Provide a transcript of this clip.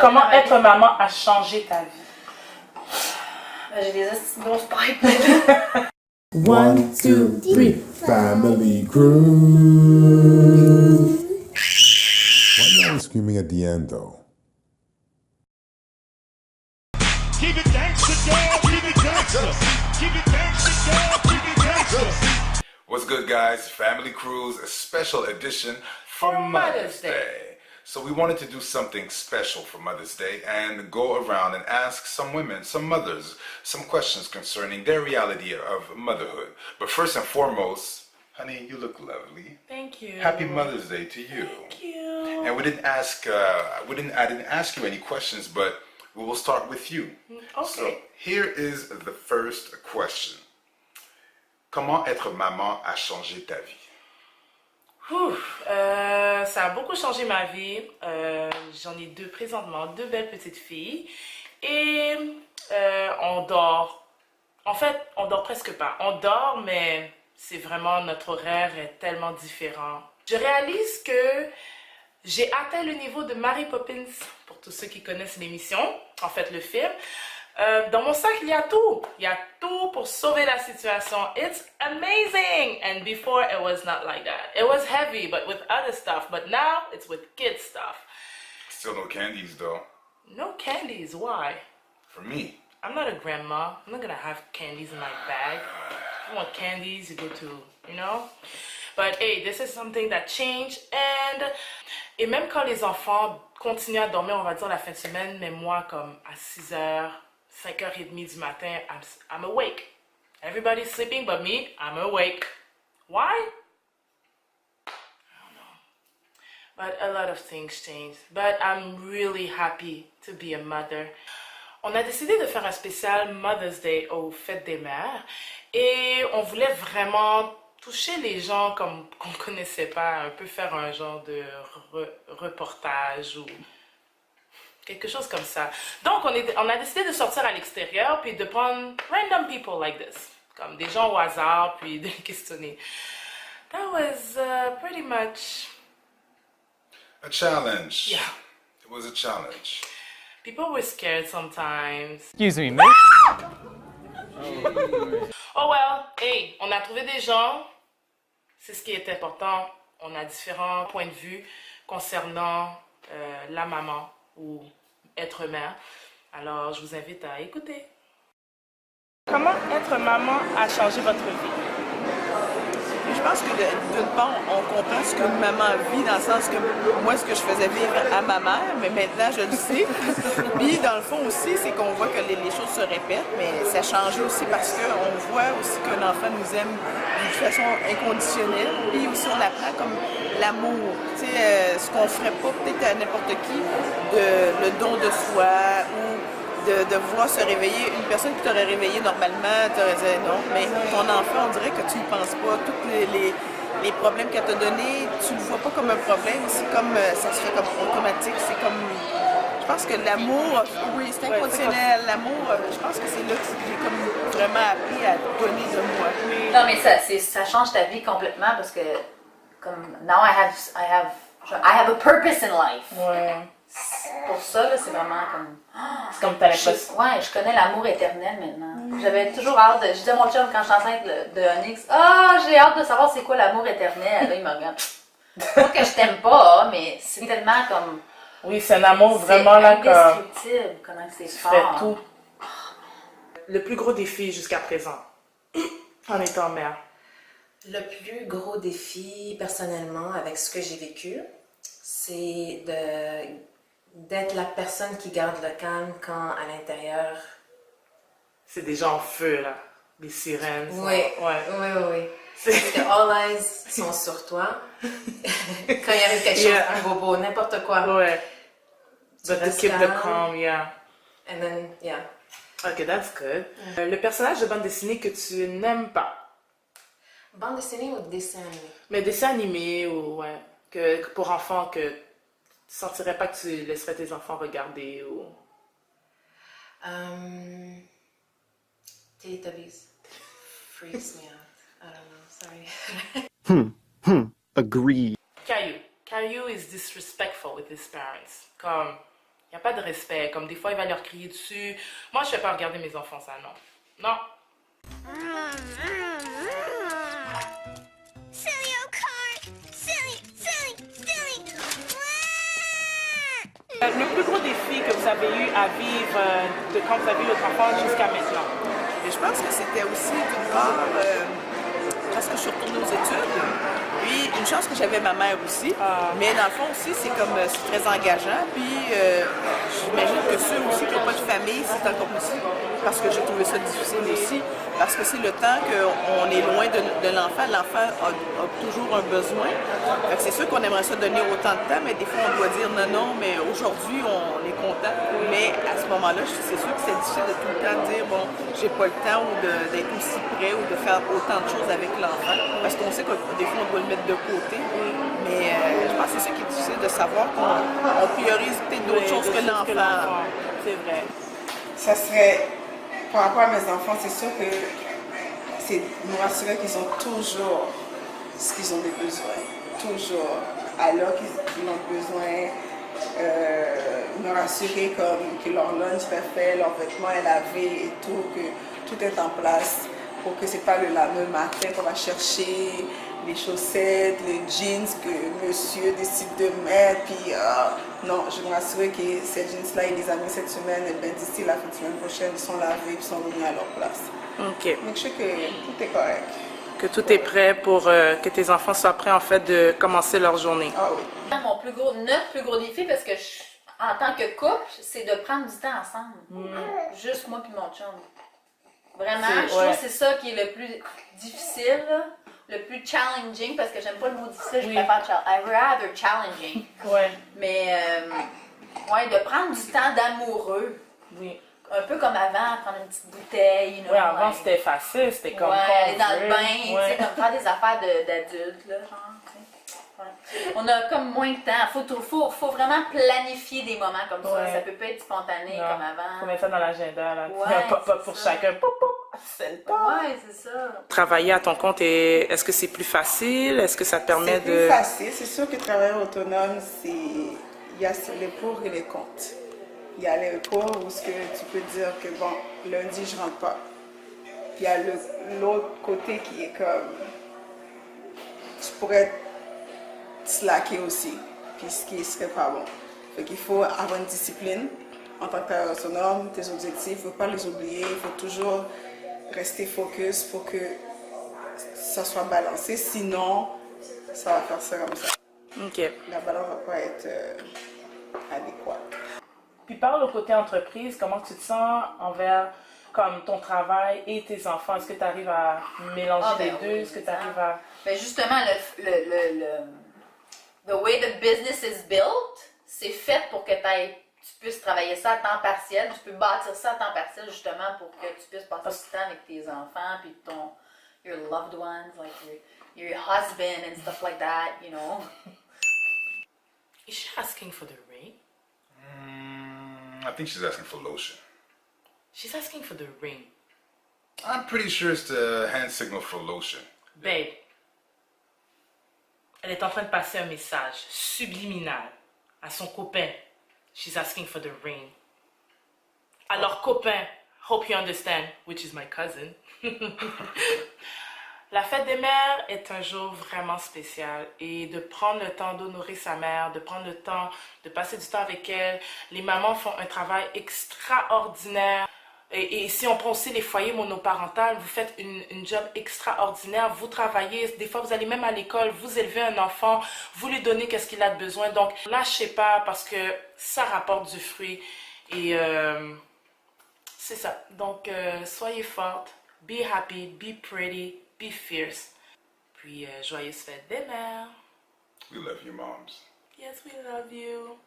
Comment être maman a changé ta vie? J'ai des grosses pipes. 1, 2, 3, family crew. Why y'all screaming at the end though? Keep it gangsta, dog. Keep it gangsta. Keep it gangsta, dog. Keep it gangsta. What's good, guys? Family Cruise, a special edition for Mother's Day. So we wanted to do something special for Mother's Day and go around and ask some women, some mothers, some questions concerning their reality of motherhood. But first and foremost, honey, you look lovely. Thank you. Happy Mother's Day to you. Thank you. And I didn't ask you any questions, but we will start with you. Okay. So here is the first question. Comment être maman a changé ta vie? Ça a beaucoup changé ma vie. J'en ai deux présentement, deux belles petites filles. Et on dort. En fait, on dort presque pas. On dort, mais c'est vraiment, notre horaire est tellement différent. Je réalise que j'ai atteint le niveau de Mary Poppins, pour tous ceux qui connaissent l'émission, en fait le film. Dans mon sac, il y a tout. Il y a tout pour sauver la situation. It's amazing. And before, it was not like that. It was heavy, but with other stuff. But now, it's with kids stuff. Still no candies, though. No candies. Why? For me. I'm not a grandma. I'm not going to have candies in my bag. If you want candies, you go to, you know. But hey, this is something that changed. Et même quand les enfants continuent à dormir, on va dire la fin de semaine, mais moi, comme à 6h, 5h30 du matin, I'm awake. Everybody's sleeping but me, I'm awake. Why? I don't know. But a lot of things changed. But I'm really happy to be a mother. On a décidé de faire un spécial Mother's Day aux Fêtes des Mères. Et on voulait vraiment toucher les gens comme qu'on ne connaissait pas, un peu faire un genre de reportage ou quelque chose comme ça. Donc, on a décidé de sortir à l'extérieur puis de prendre random people like this, comme des gens au hasard, puis de les questionner. That was pretty much A challenge. Yeah. It was a challenge. People were scared sometimes. Excuse me, mate. Oh well, hey, on a trouvé des gens. C'est ce qui est important. On a différents points de vue concernant la maman ou être mère. Alors, je vous invite à écouter. Comment être maman a changé votre vie? Je pense que d'une part, on comprend ce qu'une maman vit, dans le sens que moi, ce que je faisais vivre à ma mère, mais maintenant, je le sais. Puis, dans le fond aussi, c'est qu'on voit que les choses se répètent, mais ça change aussi parce qu'on voit aussi qu'un enfant nous aime d'une façon inconditionnelle. Puis aussi, on apprend comme l'amour, tu sais, ce qu'on ferait pas peut-être à n'importe qui, le don de soi, ou de voir se réveiller, une personne qui t'aurait réveillé normalement, t'aurais dit non, mais ton enfant, on dirait que tu ne penses pas, tous les problèmes qu'elle t'a donnés, tu ne le vois pas comme un problème, c'est comme, ça se fait comme automatique, c'est comme, je pense que l'amour, oui, c'est inconditionnel, l'amour, je pense que c'est là que j'ai comme vraiment appris à donner de moi. Non, mais ça change ta vie complètement parce que, comme, now I have a purpose in life. Ouais. Pour ça, là, c'est vraiment comme... C'est comme t'as l'impression. Ouais, je connais l'amour éternel maintenant. J'avais toujours hâte de... Je disais à mon chum quand je suis enceinte de Onyx, j'ai hâte de savoir c'est quoi l'amour éternel. Là, il me regarde. Pas que je t'aime pas, mais c'est tellement comme... Oui, c'est un amour vraiment là C'est indescriptible, comment c'est fort. Fait tout. Le plus gros défi jusqu'à présent, en étant mère. Le plus gros défi, personnellement, avec ce que j'ai vécu, c'est d'être la personne qui garde le calme quand à l'intérieur... C'est déjà en feu, là. Les sirènes. Oui, oui. Parce que all eyes sont sur toi. Quand il arrive quelque chose, un bobo, n'importe quoi. Ouais. But to keep the calm, yeah. And then, yeah. Ok, that's good. Le personnage de bande dessinée que tu n'aimes pas? Bande dessinée ou dessin animé? Mais dessin animé ou, ouais, que pour enfants que tu sentirais pas que tu laisserais tes enfants regarder ou... Teletubbies. Freaks me out. I don't know, sorry. Agreed. Caillou is disrespectful with his parents. Comme, Il n'y a pas de respect. Comme des fois, il va leur crier dessus. Moi, je ne fais pas regarder mes enfants, ça, non. Non. Silly old car! Silly! Le plus gros défi que vous avez eu à vivre de quand vous avez eu votre enfant jusqu'à maintenant? Et je pense que c'était aussi d'une part parce que je suis retournée aux études. Puis une chance que j'avais ma mère aussi. Mais dans le fond aussi, c'est très engageant. Puis j'imagine que ceux aussi qui n'ont pas de famille, c'est encore plus. Parce que j'ai trouvé ça difficile aussi. Parce que c'est le temps qu'on est loin de l'enfant. L'enfant a toujours un besoin. Fait que c'est sûr qu'on aimerait ça donner autant de temps, mais des fois on doit dire non, mais aujourd'hui on est content. Mais à ce moment-là, c'est sûr que c'est difficile de tout le temps dire bon, j'ai pas le temps ou d'être aussi près ou de faire autant de choses avec l'enfant. Parce qu'on sait que des fois on doit le mettre de côté. Mais je pense que c'est ça qui est difficile de savoir qu'on priorise peut-être d'autres choses que l'enfant. C'est vrai. Ça serait, par rapport à mes enfants, c'est sûr que c'est nous rassurer qu'ils ont toujours ce qu'ils ont des besoins. Toujours. Alors qu'ils ont besoin, me rassurer que leur lunch est fait, leur vêtement est lavé et tout, que tout est en place pour que c'est pas le lendemain matin qu'on va chercher les chaussettes, les jeans que monsieur décide de mettre. Puis non, je me rassurer que ces jeans-là, il les a mis cette semaine et bien d'ici la fin de semaine prochaine, ils sont lavés et sont revenus à leur place. OK. Donc je sais que tout est correct. Que tout est prêt pour que tes enfants soient prêts en fait de commencer leur journée. Ah oui. Notre plus gros défi, parce que en tant que couple, c'est de prendre du temps ensemble. Juste moi puis mon chum. Vraiment, je trouve que c'est ça qui est le plus difficile, là, le plus challenging, parce que j'aime pas le mot difficile, je préfère I'd rather challenging. Mais, ouais, de prendre du temps d'amoureux. Oui. Un peu comme avant, prendre une petite bouteille. You know, Oui, avant c'était facile, c'était comme aller dans le bain, tu sais, comme faire des affaires d'adultes, là, genre, tu sais. Ouais. On a comme moins de temps. Faut vraiment planifier des moments comme ça. Ça peut pas être spontané comme avant. Faut mettre ça dans l'agenda, là. Ouais, Pop pour chacun. Pop, pop. C'est le temps. Ouais, c'est ça. Travailler à ton compte, est-ce que c'est plus facile? Est-ce que ça te permet de... C'est plus facile. C'est sûr que travailler autonome, il y a les pour et les contre. Il y a les pour où ce que tu peux dire que bon, lundi je rentre pas. Puis il y a l'autre côté qui est comme tu pourrais slacker aussi, puis ce qui serait pas bon. Fait qu'il faut avoir une discipline en tant que travailleur autonome, tes objectifs, il ne faut pas les oublier, il faut toujours rester focus pour que ça soit balancé, sinon ça va faire ça comme ça. OK. La balance va pas être adéquate. Puis parle au côté entreprise, comment tu te sens envers comme ton travail et tes enfants? Est-ce que tu arrives à mélanger les deux? Est-ce que tu arrives à... Ben justement, the way the business is built, c'est fait pour que tu puisses travailler ça à temps partiel. Tu peux bâtir ça à temps partiel justement pour que tu puisses passer du temps avec tes enfants puis your loved ones, like your husband and stuff like that, you know. Is she asking for the ring? I think she's asking for lotion. She's asking for the ring. I'm pretty sure it's the hand signal for lotion. Babe, elle est en train de passer un message subliminal à son copain. She's asking for the ring. Alors copain, hope you understand, which is my cousin. La fête des mères est un jour vraiment spécial et de prendre le temps d'honorer sa mère, de prendre le temps de passer du temps avec elle. Les mamans font un travail extraordinaire. Et si on prend aussi les foyers monoparentaux, vous faites une job extraordinaire, vous travaillez, des fois vous allez même à l'école, vous élevez un enfant, vous lui donnez qu'est-ce qu'il a de besoin. Donc lâchez pas parce que ça rapporte du fruit et c'est ça. Donc soyez forte, be happy, be pretty, be fierce. Puis joyeuse fête des mères. We love you, moms. Yes, we love you.